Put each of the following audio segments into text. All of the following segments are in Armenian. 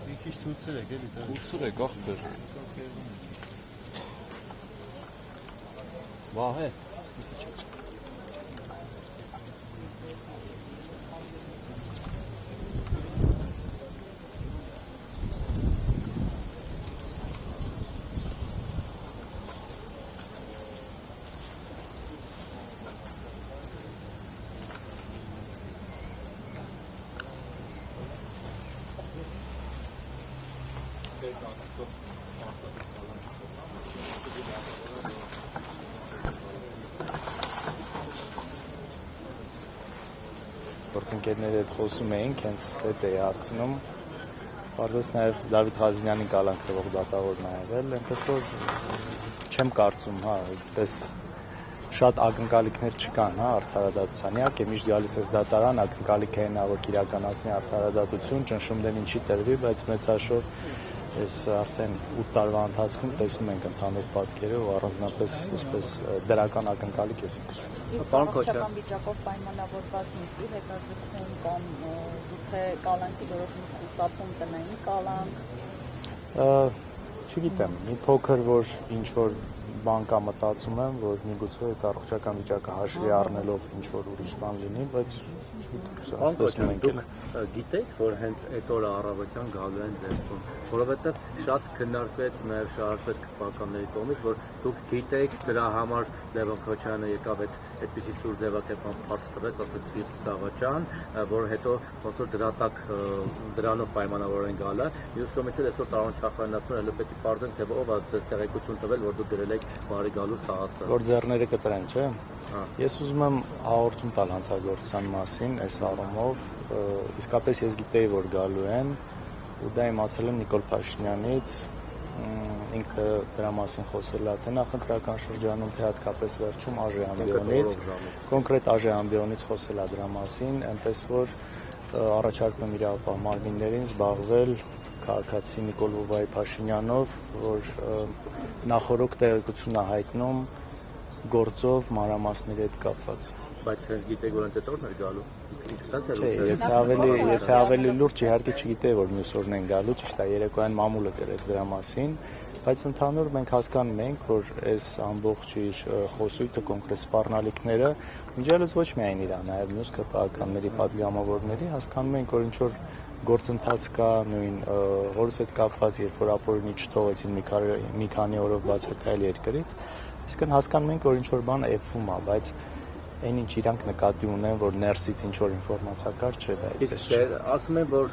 Մի քիչ ցույցեր եք էլի դա։ Ցույցեր եք ախպեր։ Վահե։ Գործընկերների հետ խոսում էինք, հենց հետ էի հարցնում, պարզվեց նաև Դավիթ Ղազինյանի կալանք տվող դատավորն ա եղել, այնպես որ չեմ կարծում, այսպես շատ ակնկալիքներ չկան, արդարադատության, իհարկե միշտ գալիս ես դատարան, ակնկալիք է նա, որ իրականացնի արդարադատություն, ճնշումներին ինչի տրվի, բայց մեծաշոր այս արդեն 8 տարվա ընթացքում տեսնում ենք ընդհանուր պատկերը ու առանձնապես այսպես դրական ակնկալիք է։ Պարոն Քոչարյան, վիճակով պայմանավորված նիստի հետազոտում կամ գուցե կալանքի որոշումը խուսափում տնային կալանք։ Չգիտեմ, մի փոքր որ ինչ որ բան կա մտածում եմ, որ միգուցե այդ առողջական վիճակը հաշվի առնելով ինչ որ ուրիշ բան լինի, բայց չգիտեմ, դուք գիտեք, որ հենց այդ օրը առավոտյան գալու են ձերքում, որովհետև շատ քննարկվեց նաև շարժվեց քվականների կողմից, որ դուք գիտեք, դրա համար Լևոն Քոչարյանը եկավ այդպիսի սուր ձևակերպման փորձ տվեց, ասես Ֆիլիպ Դավաճան, որ հետո ոնց որ դրանով պայմանավոր են գալը։ Մյուս կողմից այսօր Տարոն Չախոյանն ասում է, պետք է պարզենք, թե ով է ձեզ տեղեկություն տվել, որ դուք գրել եք բարի գալու սահացը։ Որ ձեռները կտրեն, չէ՞։ Ես ուզում եմ հաղորդում տալ հանցագործության մասին այս առումով, իսկապես ես գիտեի, որ գալու են, ու դա իմացել եմ Նիկոլ Փաշինյանից, ինքը դրա մասին խոսել է թե նախընտրական շրջանում, թե հատկապես վերջում Աժե Ամբիոնից, կոնկրետ Աժե Ամբիոնից խոսել է դրա մասին, այնպես որ առաջարկում եմ իրավապահ մարմիններին զբաղվել քաղաքացի Նիկոլ Վովայի Փաշինյանով, որ նախորոք տեղեկություն է հայտնում գործով մանրամասների հետ կապված։ Բայց հենց գիտեք, որ այդ օրն է գալու։ Եթե ավելի լուրջ իհարկե չգիտեի, որ մյուս օրն են գալու, ճիշտ է, երեկոյան մամուլը գրեց դրա մասին, բայց ընդհանուր մենք հասկանում ենք, որ այս ամբողջ իր խոսույթը կոնկրետ սպառնալիքները միջելուց ոչ միայն իրա, նաև մյուս քրեականների պատգամավորների հասկանում ենք, որ ինչ որ գործընթաց կա նույն որս հետ կապված, երբ որ ապօրինի չթողեցին մի քանի օրով բացակայել երկրից, իսկն հասկանում ենք, որ ինչ որ բան էփվում է, բայց այն ինչ իրանք նկատի ունեն, որ ներսից ինչ որ ինֆորմացիա կար, չէ, դա այդպես չէ։ Ասում են, որ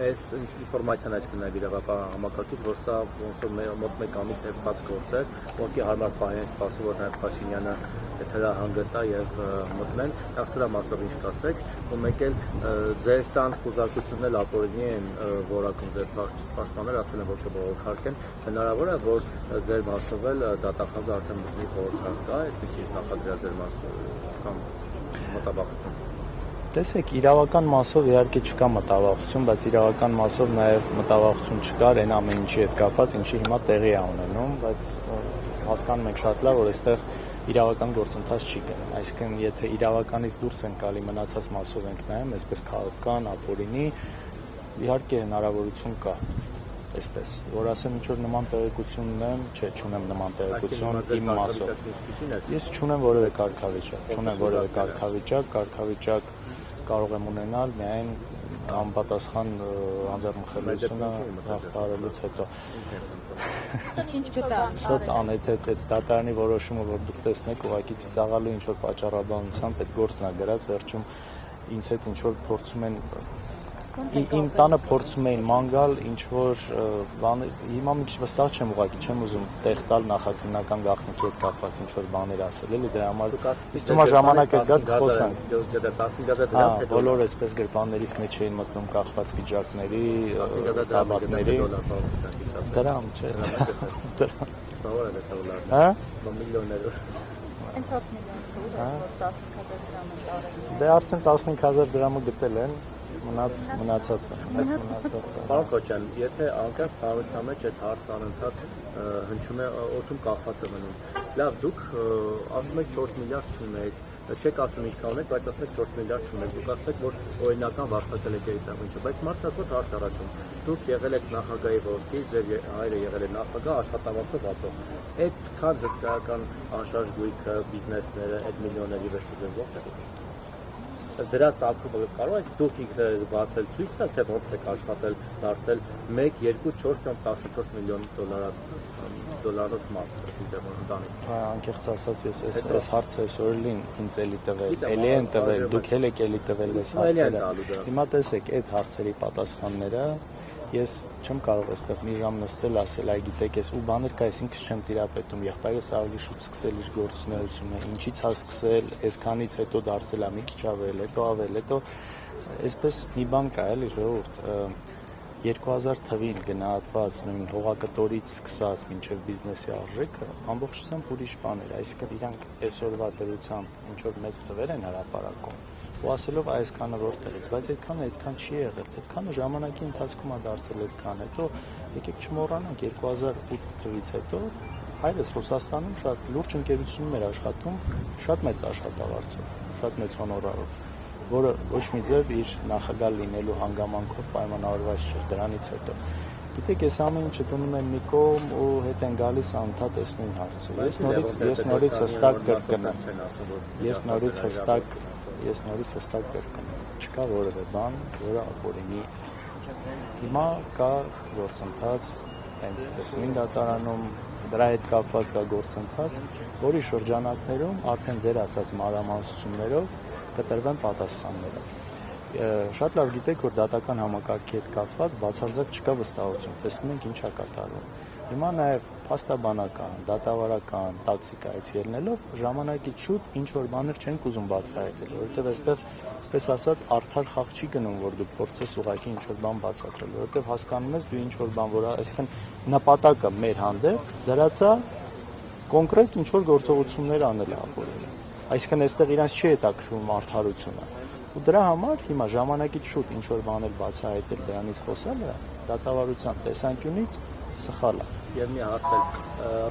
այս ինֆորմացիան այդ կնա իրավապահ համակարգից, որ սա ոնց որ մոտ 1 ամիս հետված գործ է, որի հարմար պահի են սպասում, որ նաև Փաշինյանը հանգստա եւ մտնեն, սրա մասով ինչ կասեք, ու մեկ էլ ձեր տան խոզարկությունն էլ ապօրինի են որակում ձեր պաշտպանները ասել են, որ կբողոքարկեն, հնարավոր է, որ ձեր մասով էլ դատախազը արդեն մտնի բողոքարկ կա, այդպիսի նախադրյալ ձեր մասով կամ մտավախություն։ Տեսեք, իրավական մասով իհարկե չկա մտավախություն, բայց իրավական մասով նաև մտավախություն չկար այն ամեն ինչի հետ կապված, ինչի հիմա տեղի է ունենում, բայց հասկանում ենք շատ լավ, որ այստեղ իրավական գործընթաց չի գնում, այսինքն եթե իրավականից դուրս են գալի մնացած մասով ենք նայում, այսպես քաղաքական, ապօրինի, իհարկե հնարավորություն կա, այսպես, որ ասեմ ինչ որ նման տեղեկություն ունեմ, չէ, չունեմ նման տեղեկություն իմ մասով, ես չունեմ որևէ կարգավիճակ, կարող եմ ունենալ միայն անպատասխան անձեռնմխելիությունը հաղթահարելուց հետո։ Շատ անհեթեթ այդ դատարանի որոշումը, որ դուք տեսնեք, ուղղակի ծիծաղալու ինչ որ պատճառաբանությամբ այդ գործն է գրած, վերջում ինձ հետ ինչ որ փորձում են իմ տանը փորձում էին ման գալ ինչ որ բան, հիմա մի քիչ վստահ չեմ, ուղղակի չեմ ուզում տեղ տալ նախաքննական գաղտնիքի հետ կապված ինչ որ բաներ ասել, էլի դրա համար իսկ հիմա ժամանակը գա խոսանք։ Բոլոր այսպես գրպաններից մեջ էին մտնում կախված վիճակների, դաբատների։ Դրամ, չէ։ Հա? Միլիոններով։ Դե արդեն 15000 դրամը գտել են։ Մնացածը։ Պարոն Քոչարյան, եթե անկախ ծառայության մեջ այդ հարցը անընդհատ հնչում է օդում կախված է մնում։ Լավ, դուք ասում եք 4 միլիարդ չունեք, Չեք ասում ինչքան ունեք, բայց ասում եք 4 միլիարդ չունեք։ Դուք ասում եք, որ օրինական վարձակել եք այդ ամենը, բայց մարդասոց հարց առաջում։ Դուք եղել եք նախագահի որդի, ձեր հայրը եղել է նախագահ, աշխատավարձով ածող։ Այդքան հսկայական անշարժ գույքը, բիզնեսները, այդ միլիոնների վերջում ո՞րտեղ եք։ Դրա ծագումը կարող եք դուք ինքներդ բացել ցույց տալ, թե ոնց եք աշխատել, դարձել 1, 2, 4 կամ 14 միլիոն դոլարով մարդ ընտանիք։ Անկեղծ ասած ես այս հարցը այսօր ինձ էլի տվել, էլի են տվել, դուք էլ եք էլի տվել այս հարցերը։ Հիմա տեսեք այդ հարցերի պատասխանները ես չեմ կարող այստեղ մի ժամ նստել ասել, այ գիտեք, ես ու բաներ կա, ես ինքս չեմ տիրապետում, եղբայրս ավելի շուտ սկսել իր գործունեությունը, ինչից հա սկսել, այսքանից հետո դարձել է մի քիչ ավել, հետո ավել, հետո այսպես մի բան կա էլի ժողովուրդ, 2000 թվին գնահատված նույն հողակտորից սկսած մինչև բիզնեսի արժեքը ամբողջությամբ ուրիշ բան էր, այսինքն իրանք այսօրվա դրությամբ ինչ որ մեծ թվեր են հրապարակում ու ասելով այսքանը որտեղից, բայց այդքան չի եղել, այդքանը ժամանակի ընթացքում է դարձել այդքան, հետո եկեք չմոռանանք 2008 թվից հետո հայրս Ռուսաստանում շատ լուրջ ընկերությունում էր աշխատում, շատ մեծ աշխատավարձով, շատ մեծ հոնորարով, որը ոչ մի ձև իր նախագահ լինելու հանգամանքով պայմանավորված չէր դրանից հետո։ Գիտեք, այս ամեն ինչը դնում են մի կողմ ու հետ են գալիս անընդհատ այս նույն հարցը։ Ես նորից հստակ կրկնեմ։ Ես նորից հստակ կրկնեմ։ Չկա որևէ բան, որը ապօրինի։ Հիմա կա գործընթաց, հենց այս նույն դատարանում դրա հետ կապված կա գործընթաց, որի շրջանակներում արդեն ձեր ասած մանրամասնություններով կտրվեն պատասխանները։ Շատ լավ գիտեք, որ դատական համակարգի հետ կապված բացարձակ չկա վստահություն, տեսնում ենք ինչա կատարվում։ Հիմա նաև փաստաբանական, դատավարական տակտիկայից ելնելով ժամանակից շուտ ինչ որ բաներ չենք ուզում բացահայտել, որովհետև այստեղ, այսպես ասած, արդար խաղ չի գնում, որ դու փորձես ուղղակի ինչ որ բան բացատրել, որովհետև հասկանում ես դու ինչ որ բան, որ այսինքն նպատակը մեր հանդեպ դրած է կոնկրետ ինչ որ գործողություններ անել ապօրինի։ Այսինքն այստեղ իրանց չի հետաքրքրում արդարությունը։ Ու դրա համար հիմա ժամանակից շուտ ինչ որ բաներ բացահայտել դրանից խոսելը դատավարության տեսանկյունից սխալ է։ Եվ մի հարց էլ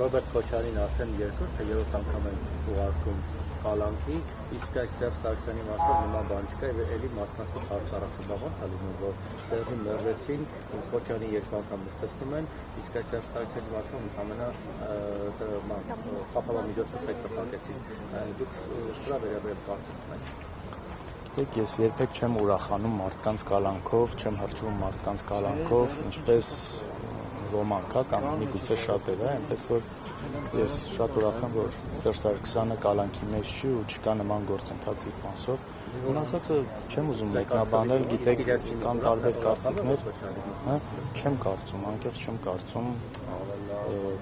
Ռոբերտ Քոչարին արդեն երկրորդ թե երրորդ անգամ են ուղարկում կալանքի, իսկ այս Սերժ Սարգսյանի մասով նման բան չկա եւ էլի մարդկանց հարց առաջաբաղան հալում որ Սերժին մերվեցին, Քոչարին երկու անգամ նստեցնում են, իսկ այս Սերժ Սարգսյանի մասով ընդհանրապես խափավամիջոցը սեկտորակեցին։ Դուք սրա վերաբերյալ կարծիք ունեք։ Ես երբեք չեմ ուրախանում մարդկանց կալանքով, չեմ հրճվում մարդկանց կալանքով, ինչպես ոմանք կամ միգուցե շատերը, այնպես որ ես շատ ուրախ եմ, որ Սերժ Սարգսյանը կալանքի մեջ չի ու չկա նման գործընթաց իր մասով։ Մնացածը չեմ ուզում մեկնաբանել, գիտեք, կան տարբեր կարծիքներ, չեմ կարծում, անկեղծ չեմ կարծում,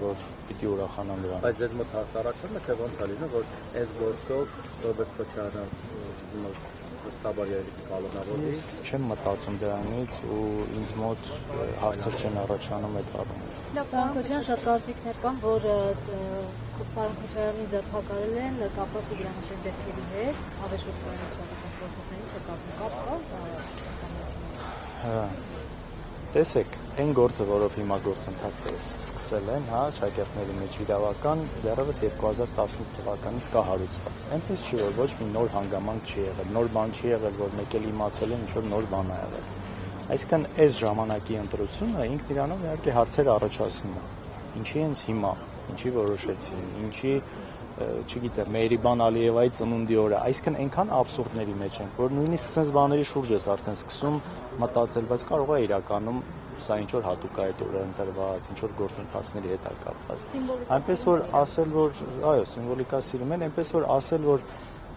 որ պիտի ուրախանամ դրան։ Բայց ձեզ մոտ հարց առաջանում է, թե ոնց է լինում, որ այս գործով Ռոբերտ Քոչարյանը Ես չեմ մտածում դրանից ու ինձ մոտ հարցեր չեն առաջանում այդ առումով։ Լավ, պարոն Քոչարյան, շատ կարծիքներ կան, որ պարոն Քոչարյանի ձեռքբերել են կապված իրանաշեն դեպքերի հետ, ավեշուսանության գործընթացների չկապ։ Տեսեք, այն գործը, որով հիմա գործընթացը սկսել են, շակերտների մեջ իրավական, դեռևս 2018 թվականից կա հարուցված։ Այնպես չի, որ ոչ մի նոր հանգամանք չի եղել, նոր բան չի եղել, որ մեկ էլ իմացել են ինչ-որ նոր բան է եղել։ Այսինքն այս ժամանակի ընտրությունը ինքն իրանով իհարկե հարցեր առաջացնում է։ Ինչի հենց հիմա, ինչի որոշեցին, ինչի չգիտեմ, Մերիբան Ալիևայի ծնունդի օրը, այսինքն այնքան աբսուրդների մեջ ենք, որ նույնիսկ sense բաների շուրջ ես արդեն սկսում մտածել, բայց կարող է իրականում սա ինչ որ հատուկ է այդ օրը ընտրված, ինչ որ գործընթացների հետ կապված։ Այնպես որ ասել, որ այո, սիմվոլիկա սիրում են, այնպես որ ասել, որ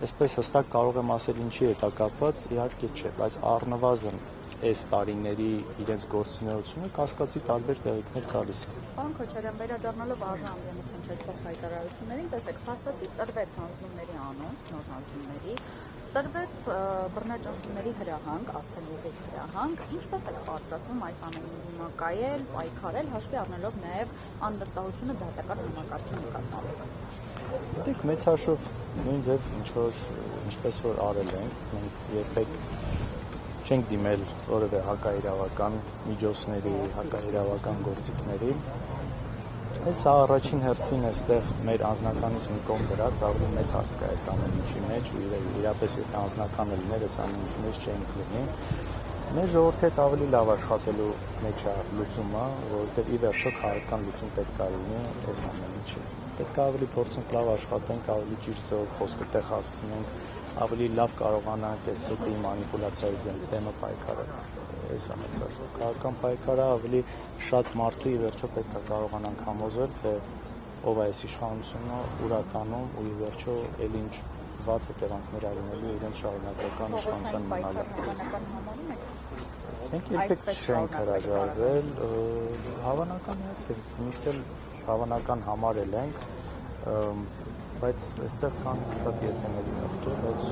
այսպես հստակ կարող եմ ասել ինչի հետ կապված, իհարկե չէ, բայց առնվազն այս տարիների իրենց գործունեությունը կասկածի տարբեր տեղիքներ տալիս է։ Պարոն Քոչարյան, վերադառնալով արժանապատվության հնչեցող հայտարարություններին, տեսեք, փաստացի տրվեց հանձնումների անոնց, նոր հանձնումների, տրվեց բռնաճնշումների հրահանգ, արդեն ուղիղ հրահանգ, ինչպես է պատրաստվում այս ամենին դիմակայել, պայքարել, հաշվի առնելով նաև անվստահությունը դատական համակարգի նկատմամբ։ Գիտեք, մեծ հաշվով նույն ձև ինչպես որ արել ենք, մենք երբեք չենք դիմել որևէ հակաիրավական միջոցների, հակաիրավական գործիքների, Այս առաջին հերթին այստեղ մեր անձնականից մի կողմ դրած ավելի մեծ հարց կա այս ամեն ինչի մեջ ու իրապես եթե անձնականը լիներ այս ամեն ինչի մեջ չենք լինի։ Մեր ժողովրդի հետ ավելի լավ աշխատելու մեջ է լուծումը, որովհետև ի վերջո քաղաքական լուծում պետք է լինի այս ամեն ինչի։ Պետք է ավելի փորձենք լավ աշխատենք, ավելի ճիշտ ձևով խոսքը տեղ հասցնենք, ավելի լավ կարողանանք այս սուտի մանիպուլյացիայի դեմը պայքարել։ Այս է մեծ աշխարհ։ Քաղաքական պայքարը ավելի շատ մարդու ի վերջո պետք է կարողանանք համոզել, թե ով է այս իշխանությունը ուրականում ու ի վերջո էլ ինչ վատ հետևանքներ ունենալու իրենց շարունակական իշխանության մնալու։ Մենք երբեք չենք հրաժարվել, հավանական է, թե միշտ էլ հավանական համարել ենք, բայց այստեղ կան շատ երթեների նկատի, բայց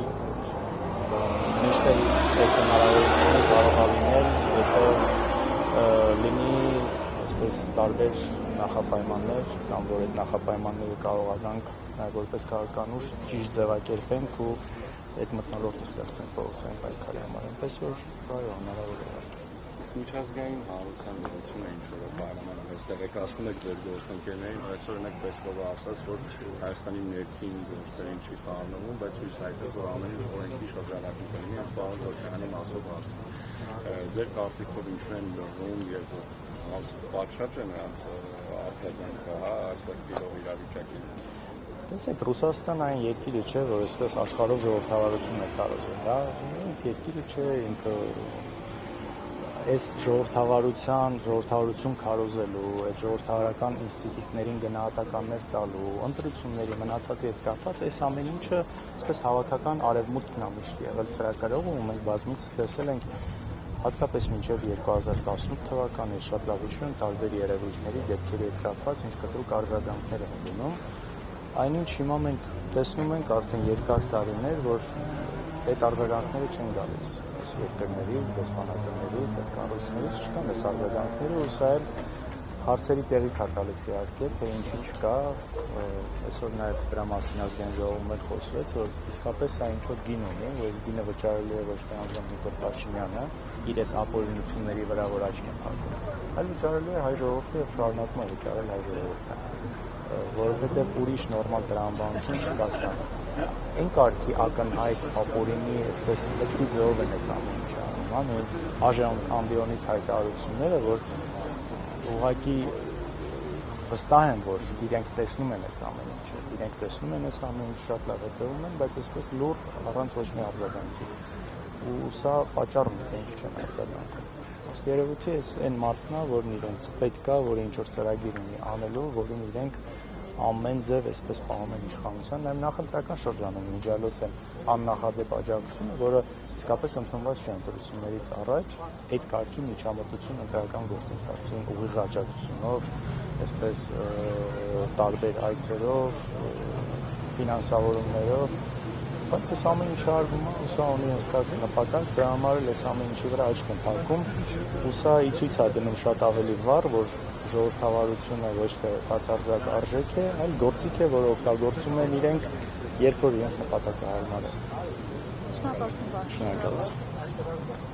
միշտ էլ այդ հնարավորությունը կարող է լինել, եթե լինի այսպես տարբեր նախապայմաններ, կամ որ այդ նախապայմանները կարողանանք որպես քաղաքական ուժ ճիշտ ձևակերպենք ու այդ մթնոլորտը ստեղծենք փողոցային պայքարի համար, այնպես որ այո, հնարավոր է։ Միջազգային հանրության դերությունը ինչ որ պայմանավորված այստեղ եք ասում եք ձեր գործընկերներին, այսօր օրինակ Պեսկովը ասաց, որ Հայաստանի ներքին գործերին չի կառնվում, բայց հույս հայտնեց, որ ամեն ինչ օրենքի շրջանակում կլինի, այս պարոն Թոքյանի մասով հարցը։ Ձեր կարծիքով ինչու են լռում եւ պատշաճ է նրանց արտադրանքը, հա, այստեղ տիրող իրավիճակին։ Տեսեք, Ռուսաստան այն երկիրը չէ, որ այսպես աշխարհով ժողովրդավարություն է կառուցել, դա երկիրը չէ, ինքը այս ժողովրդավարություն քարոզելու, այդ ժողովրդավարական ինստիտուտներին գնահատականներ տալու, ընտրությունների մնացածի հետ կապված, այս ամեն ինչը այսպես հավաքական արևմուտքն է միշտ եղել սրակարողում, ու մենք բազմիցս տեսել ենք հատկապես մինչև 2018 թվականը շատ լավ հիշում եմ տարբեր երևույթների դեպքերի հետ կապված ինչ կտրուկ արձագանքներ են լինում։ Այնինչ հիմա մենք տեսնում ենք արդեն երկար տարիներ, որ այդ արձագանքները չեն գալիս այս երկրներից, դեսպանատներից, այդ կառույցներից չկան այս արձագանքները, ու սա էլ հարցերի տեղիք է տալիս իհարկե, թե ինչի չկա, այսօր նաև դրա մասին ազգային ժողովում էլ խոսվեց, որ իսկապես սա ինչ-որ գին ունի, ու այս գինը վճարելու է ոչ թե անձամբ Նիկոլ Փաշինյանը, իր այս ապօրինությունների վրա, որ աչք են փակում, այլ վճարելու է հայ ժողովուրդը եւ շարունակում է վճարել հայ ժողովուրդը, որովհետեւ ուրիշ նորմալ տրամաբանություն չկա ստանում։ Այն կարգի ակնհայտ ապօրինի, այսպես լքի ձևով են այս ամեն ինչը անում, այժմ ամբիոնից հայտարարությունները, որ ուղղակի վստահ եմ, որ իրենք տեսնում են այս ամեն ինչը, իրենք տեսնում են այս ամեն ինչը, շատ լավ հետևում են, բայց այսպես լուր առանց ոչ մի արձագանքի։ Ու սա պատճառն է, թե ինչ չեն արձագանքում։ Ըստ երևույթի այս այն մարդն է, որն իրենց պետք է, որ ինչ-որ ծրագիր ունի անելու, որում իրենք ամեն ձև այսպես պահում են իշխանության, նաև նախընտրական շրջանում միջալոց են աննախադեպ աջակցությունը, որը իսկապես ընդունված չէ ընտրություններից առաջ, այդ կարգի միջամտություն ընտրական գործընթացին ուղիղ աջակցությունով, այսպես տարբեր այցերով, ֆինանսավորումներով, բայց այս ամեն ինչը արվում է, ու սա ունի հստակ նպատակ, դրա համար էլ այս ամեն ինչի վրա աչք են փակում, ու սա ի ցույց է դնում շատ ավելի վառ, որ ժողովրդավարությունը ոչ թե բացարձակ արժեք է, այլ գործիք է, որը օգտագործում են իրենք, երբ որ իրենց նպատակը հարմար է։ Շնորհակալություն։